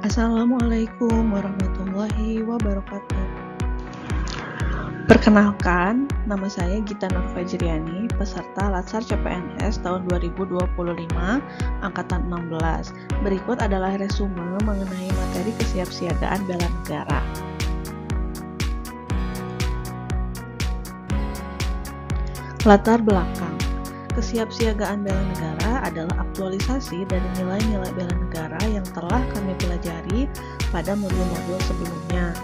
Assalamualaikum warahmatullahi wabarakatuh. Perkenalkan, nama saya Gita Nur Fajriani, peserta Latsar CPNS tahun 2025, Angkatan 16. Berikut adalah resume mengenai materi kesiapsiagaan bela negara. Latar belakang. Kesiapsiagaan bela negara adalah aktualisasi dari nilai-nilai bela negara yang telah kami pelajari pada modul-modul sebelumnya.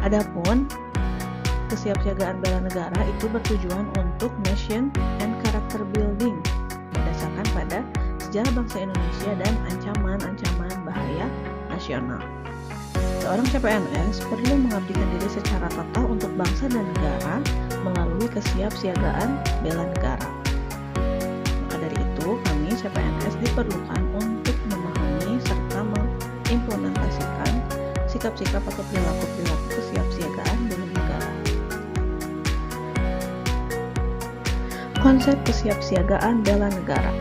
Adapun kesiapsiagaan bela negara itu bertujuan untuk nation and character building berdasarkan pada sejarah bangsa Indonesia dan ancaman-ancaman bahaya nasional. Seorang CPNS perlu mengabdikan diri secara total untuk bangsa dan negara melalui kesiapsiagaan bela negara. Maka dari itu, kami CPNS diperlukan untuk memahami serta mengimplementasikan sikap-sikap atau perilaku-perilaku kesiapsiagaan bela negara. Konsep kesiapsiagaan bela negara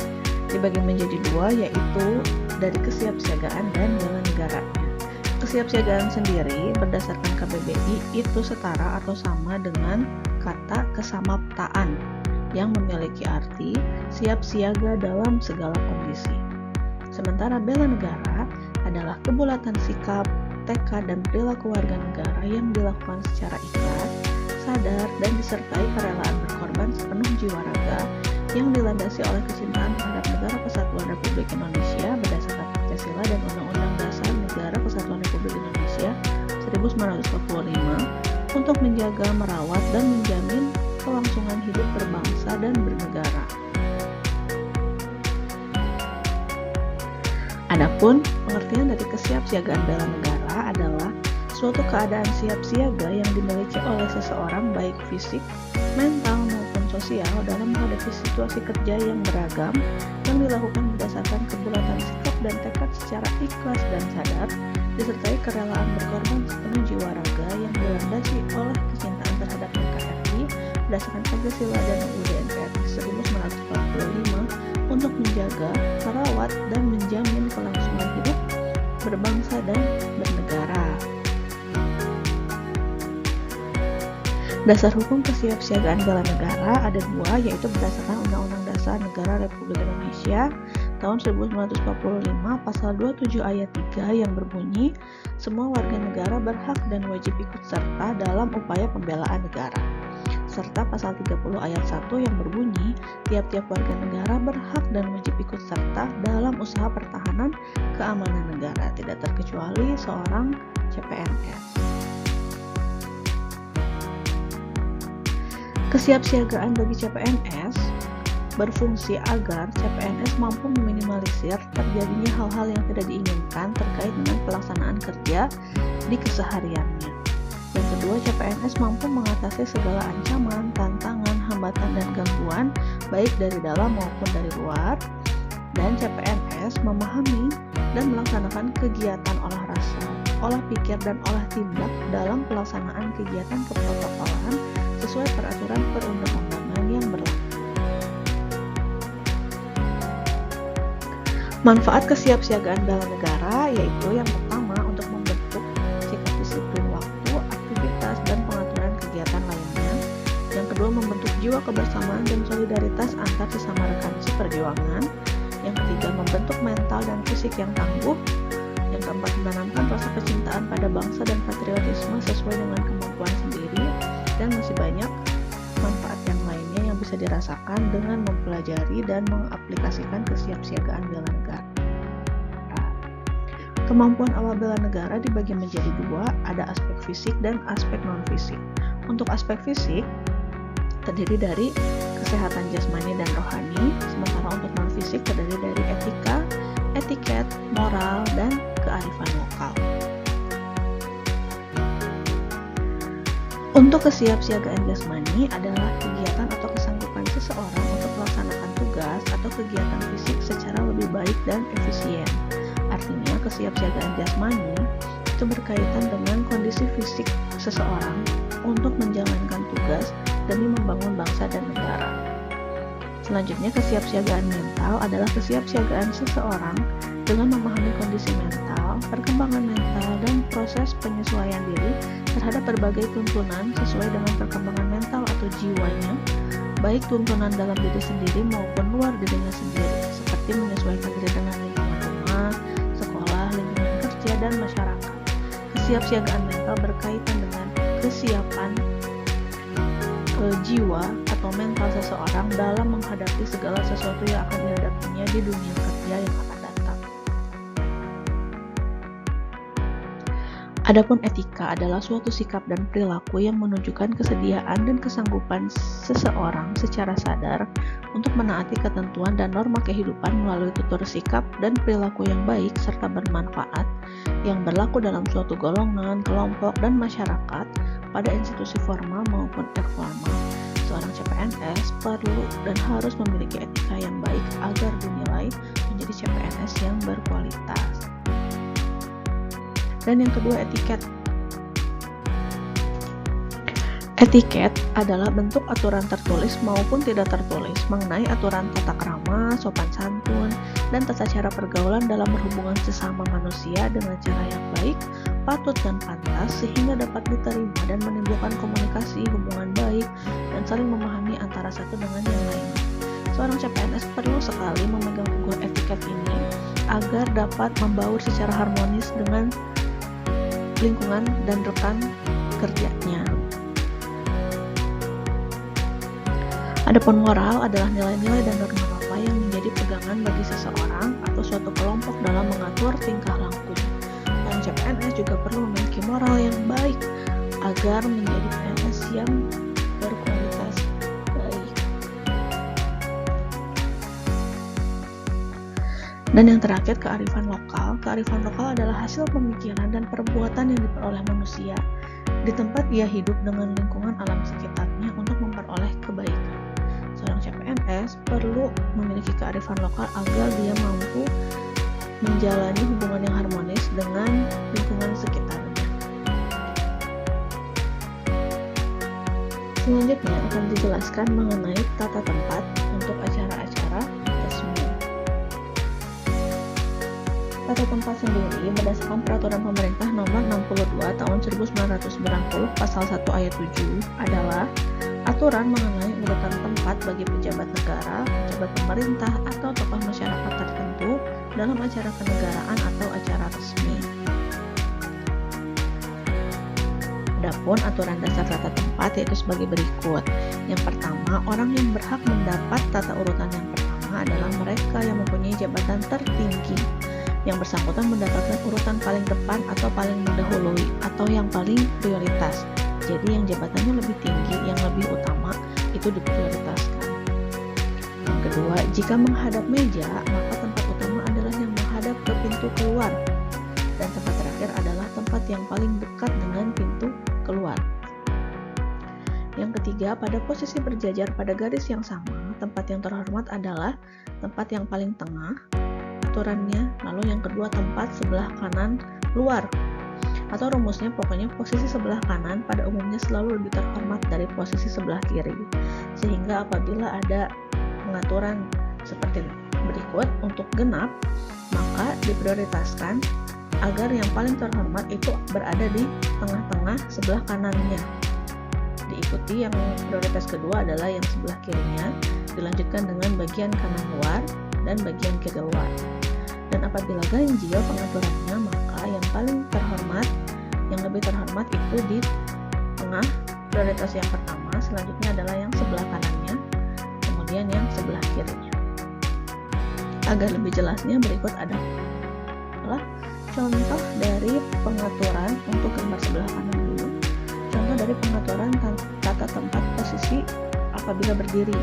dibagi menjadi dua, yaitu dari kesiapsiagaan dan bela negaranya. Kesiapsiagaan sendiri berdasarkan KBBI itu setara atau sama dengan kata kesamaptaan yang memiliki arti siap siaga dalam segala kondisi. Sementara bela negara adalah kebulatan sikap, tekad, dan perilaku warga negara yang dilakukan secara ikhlas, sadar, dan disertai kerelaan berkorban sepenuh jiwa raga yang dilandasi oleh kecintaan terhadap Negara Kesatuan Republik Indonesia berdasarkan Pancasila dan Undang-Undang Dasar Negara Kesatuan Republik Indonesia 1945 untuk menjaga, merawat, dan menjamin kelangsungan hidup berbangsa dan bernegara. Adapun pengertian dari kesiapsiagaan bela negara adalah suatu keadaan siap siaga yang dimiliki oleh seseorang baik fisik, mental, maupun sosial dalam menghadapi situasi kerja yang beragam yang dilakukan berdasarkan kebulatan sikap dan tekad secara ikhlas dan sadar, disertai kerelaan berkorban sepenuh jiwa raga yang dilandasi oleh kecintaan terhadap NKRI berdasarkan Pancasila dan UUD NKRI 1945 untuk menjaga, merawat, dan menjamin kelangsungan hidup berbangsa dan bernegara. Dasar hukum kesiapsiagaan bela negara ada dua, yaitu berdasarkan Undang-Undang Dasar Negara Republik Indonesia tahun 1945 pasal 27 ayat 3 yang berbunyi, semua warga negara berhak dan wajib ikut serta dalam upaya pembelaan negara. Serta pasal 30 ayat 1 yang berbunyi, tiap-tiap warga negara berhak dan wajib ikut serta dalam usaha pertahanan keamanan negara, tidak terkecuali seorang CPNS. Kesiapsiagaan bagi CPNS berfungsi agar CPNS mampu meminimalisir terjadinya hal-hal yang tidak diinginkan terkait dengan pelaksanaan kerja di kesehariannya. Yang kedua, CPNS mampu mengatasi segala ancaman, tantangan, hambatan, dan gangguan baik dari dalam maupun dari luar. Dan CPNS memahami dan melaksanakan kegiatan olah rasa, olah pikir, dan olah tindak dalam pelaksanaan kegiatan keprotokolan sesuai peraturan perundang-undangan yang berlaku. Manfaat kesiapsiagaan bela negara yaitu yang pertama untuk membentuk sikap disiplin waktu, aktivitas, dan pengaturan kegiatan lainnya. Yang kedua, membentuk jiwa kebersamaan dan solidaritas antar sesama rekan seperjuangan. Yang ketiga, membentuk mental dan fisik yang tangguh. Yang keempat, menanamkan rasa kecintaan pada bangsa dan patriotisme sesuai dengan kemampuan sendiri. Dan masih banyak manfaat yang lainnya yang bisa dirasakan dengan mempelajari dan mengaplikasikan kesiapsiagaan bela negara. Kemampuan awal bela negara dibagi menjadi dua, ada aspek fisik dan aspek non-fisik. Untuk aspek fisik terdiri dari kesehatan jasmani dan rohani, sementara untuk non-fisik terdiri dari etika, etiket, moral, dan kearifan lokal. Untuk kesiapsiagaan jasmani adalah kegiatan atau kesanggupan seseorang untuk melaksanakan tugas atau kegiatan fisik secara lebih baik dan efisien. Artinya, kesiapsiagaan jasmani itu berkaitan dengan kondisi fisik seseorang untuk menjalankan tugas demi membangun bangsa dan negara. Selanjutnya, kesiapsiagaan mental adalah kesiapsiagaan seseorang Dengan memahami kondisi mental, perkembangan mental, dan proses penyesuaian diri terhadap berbagai tuntunan sesuai dengan perkembangan mental atau jiwanya, baik tuntunan dalam diri sendiri maupun luar dirinya sendiri, seperti menyesuaikan diri dengan lingkungan rumah, sekolah, lingkungan kerja, dan masyarakat. Kesiapsiagaan mental berkaitan dengan kesiapan jiwa atau mental seseorang dalam menghadapi segala sesuatu yang akan dihadapinya di dunia kerja yang akan datang. Adapun etika adalah suatu sikap dan perilaku yang menunjukkan kesediaan dan kesanggupan seseorang secara sadar untuk menaati ketentuan dan norma kehidupan melalui tutur sikap dan perilaku yang baik serta bermanfaat yang berlaku dalam suatu golongan, kelompok, dan masyarakat pada institusi formal maupun informal. Seorang CPNS perlu dan harus memiliki etika yang baik agar dinilai menjadi CPNS yang berkualitas. Dan yang kedua, etiket. Etiket adalah bentuk aturan tertulis maupun tidak tertulis mengenai aturan tata krama, sopan santun, dan tata cara pergaulan dalam berhubungan sesama manusia dengan cara yang baik, patut dan pantas sehingga dapat diterima dan menimbulkan komunikasi, hubungan baik, dan saling memahami antara satu dengan yang lain. Seorang CPNS perlu sekali memegang teguh etiket ini agar dapat membaur secara harmonis dengan lingkungan dan rekan kerjanya. Adapun moral adalah nilai-nilai dan norma-norma yang menjadi pegangan bagi seseorang atau suatu kelompok dalam mengatur tingkah laku. Dan CPNS juga perlu memiliki moral yang baik agar menjadi PNS yang berkualitas baik. Dan yang terakhir, kearifan lokal. Kearifan lokal adalah hasil pemikiran dan perbuatan yang diperoleh manusia di tempat ia hidup dengan lingkungan alam sekitarnya untuk memperoleh kebaikan. Seorang CPNS perlu memiliki kearifan lokal agar dia mampu menjalani hubungan yang harmonis dengan lingkungan sekitarnya. Selanjutnya akan dijelaskan mengenai tata tempat untuk acara-acara resmi. Tata tempat sendiri berdasarkan peraturan pemerintah nomor 62 tahun 1990 pasal 1 ayat 7 adalah aturan mengenai urutan tempat bagi pejabat negara, pejabat pemerintah, atau tokoh masyarakat tertentu dalam acara kenegaraan atau acara resmi. Adapun aturan dasar tata tempat yaitu sebagai berikut. Yang pertama, orang yang berhak mendapat tata urutan yang pertama adalah mereka yang mempunyai jabatan tertinggi. Yang bersangkutan mendapatkan urutan paling depan atau paling mendahului atau yang paling prioritas. Jadi yang jabatannya lebih tinggi, yang lebih utama, itu diprioritaskan. Yang kedua, jika menghadap meja, maka tempat utama adalah yang menghadap ke pintu keluar. Dan tempat terakhir adalah tempat yang paling dekat dengan pintu keluar. Yang ketiga, pada posisi berjajar pada garis yang sama, tempat yang terhormat adalah tempat yang paling tengah, aturannya. Lalu yang kedua, tempat sebelah kanan luar. Atau rumusnya pokoknya posisi sebelah kanan pada umumnya selalu lebih terhormat dari posisi sebelah kiri. Sehingga apabila ada pengaturan seperti berikut untuk genap, maka diprioritaskan agar yang paling terhormat itu berada di tengah-tengah sebelah kanannya. Diikuti yang prioritas kedua adalah yang sebelah kirinya, dilanjutkan dengan bagian kanan luar dan bagian kiri luar. Dan apabila ganjil pengaturannya, maka yang paling terhormat, yang lebih terhormat itu di tengah prioritas yang pertama, selanjutnya adalah yang sebelah kanannya, kemudian yang sebelah kirinya. Agar lebih jelasnya berikut adalah contoh dari pengaturan untuk gambar sebelah kanan dulu. Contoh dari pengaturan tata tempat posisi apabila berdiri.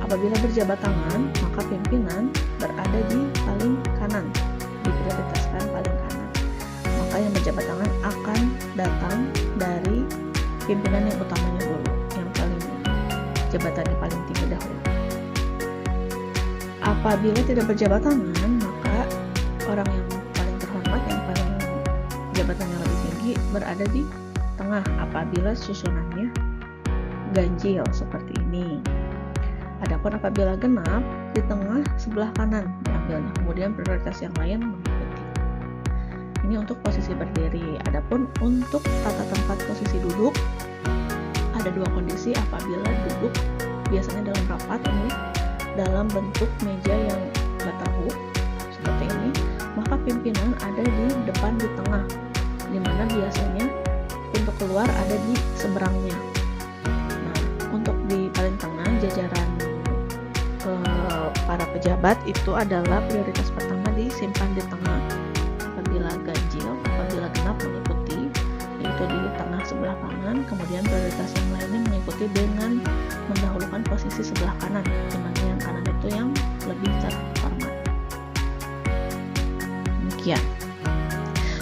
Apabila berjabat tangan, maka pimpinan berada di paling kanan, diprioritaskan paling kanan. Maka yang berjabat tangan akan datang dari pimpinan yang utamanya dulu, yang paling jabatannya paling tinggi dahulu. Apabila tidak berjabat tangan, maka orang yang paling terhormat, yang paling jabatannya lebih tinggi berada di tengah apabila susunannya ganjil seperti ini. Adapun apabila genap, di tengah sebelah kanan yang diambil. Nah, kemudian prioritas yang lain mengikuti. Ini untuk posisi berdiri. Adapun untuk tata tempat posisi duduk, ada dua kondisi apabila duduk biasanya dalam rapat ini dalam bentuk meja yang bertahu seperti ini, maka pimpinan ada di depan di tengah, dimana biasanya pintu keluar ada di seberangnya. Nah, untuk di paling tengah jajaran para pejabat itu adalah prioritas pertama disimpan di tengah. Apabila ganjil, apabila genap mengikuti, yaitu di tengah sebelah kanan. Kemudian prioritas yang lainnya mengikuti dengan mendahulukan posisi sebelah kanan, dimana yang kanan itu yang lebih terhormat. Demikian.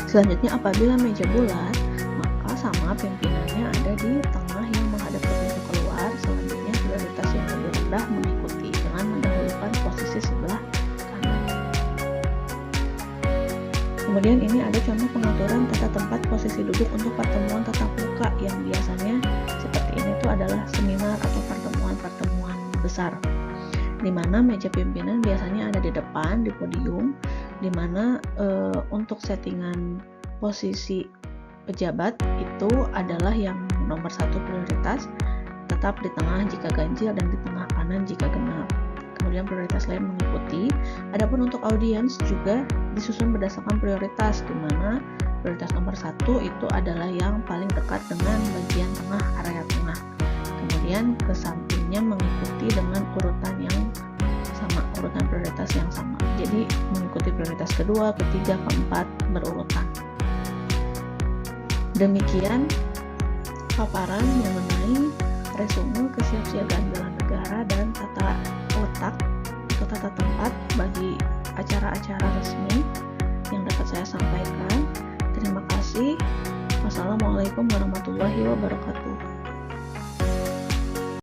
Selanjutnya, apabila meja bulat, maka sama pimpinannya ada di tengah yang menghadap ke pintu keluar. Selanjutnya prioritas yang lebih rendah mengikuti dengan mendahulukan posisi sebelah kanan. Kemudian ini ada contoh pengaturan tata tempat posisi duduk untuk pertemuan tatap muka yang biasanya seperti ini tuh adalah seminar atau pertemuan besar, di mana meja pimpinan biasanya ada di depan di podium, di mana untuk settingan posisi pejabat itu adalah yang nomor 1 prioritas, tetap di tengah jika ganjil dan di tengah kanan jika genap. Kemudian prioritas lain mengikuti. Adapun untuk audiens juga disusun berdasarkan prioritas, di mana prioritas nomor 1 itu adalah yang paling dekat dengan bagian tengah, area tengah. Kemudian ke sampingnya mengikuti dengan urutan yang sama, urutan prioritas yang sama. Jadi mengikuti prioritas kedua, ketiga, keempat berurutan. Demikian paparan mengenai resume kesiapsiagaan bela negara dan tata letak atau tata tempat bagi acara-acara resmi yang dapat saya sampaikan. Terima kasih. Wassalamualaikum warahmatullahi wabarakatuh.